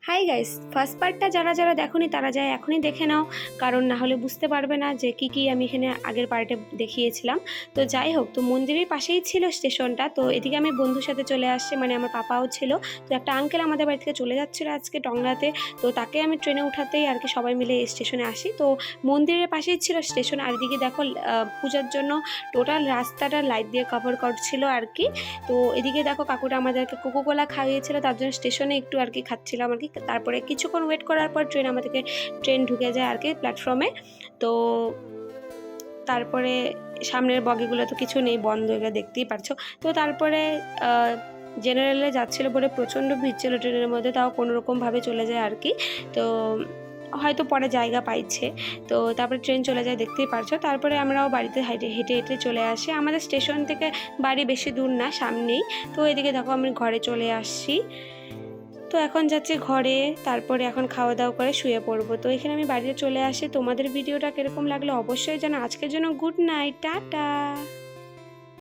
Hi guys, first পার্টটা যারা যারা দেখোনি তারা যায় এখনই দেখে নাও, কারণ না হলে বুঝতে পারবে না যে কি আমি এখানে আগের পার্টে দেখিয়েছিলাম। তো যাই হোক, তো মন্দিরের পাশেই ছিল স্টেশনটা। তো এদিকে আমি বন্ধুর সাথে চলে আসছি, মানে আমার পাপাও ছিল। তো একটা আঙ্কেল আমাদের বাড়ি থেকে চলে যাচ্ছিলো আজকে টংলাতে। তো তাকে আমি ট্রেনে উঠাতেই আর কি সবাই মিলে স্টেশনে আসি। তো মন্দিরের পাশেই ছিল স্টেশন। আর এদিকে দেখো পূজার জন্য টোটাল রাস্তাটা লাইট দিয়ে কভার করছিল আর কি। তো এদিকে দেখো কাকুটা আমাদেরকে কোকোকোলা খাইয়েছিল, তার জন্য স্টেশনে একটু আর কি খাচ্ছিলাম আর কি। তারপরে কিছুক্ষণ ওয়েট করার পর ট্রেন ঢুকে যায় আর কি প্ল্যাটফর্মে। তো তারপরে সামনের বগিগুলো তো কিছু নেই, বন্ধ, এগুলো দেখতেই পারছো। তো তারপরে জেনারেলে যাচ্ছিলো বলে প্রচণ্ড ভিড় ছিল ট্রেনের মধ্যে, তাও কোনোরকমভাবে চলে যায় আর কি। তো হয়তো পরে জায়গা পাইছে। তো তারপরে ট্রেন চলে যায়, দেখতেই পারছো। তারপরে আমরাও বাড়িতে হেঁটে হেঁটে চলে আসি। আমাদের স্টেশন থেকে বাড়ি বেশি দূর না, সামনেই। তো এদিকে দেখো আমি ঘরে চলে আসছি। তো এখন যাচ্ছি ঘরে, তারপরে এখন খাওয়া দাওয়া করে শুয়ে পড়বো। তো এখানে আমি বাড়িতে চলে আসি। তোমাদের ভিডিওটা কীরকম লাগলো অবশ্যই জানো। আজকের জন্য গুড নাইট, টাটা।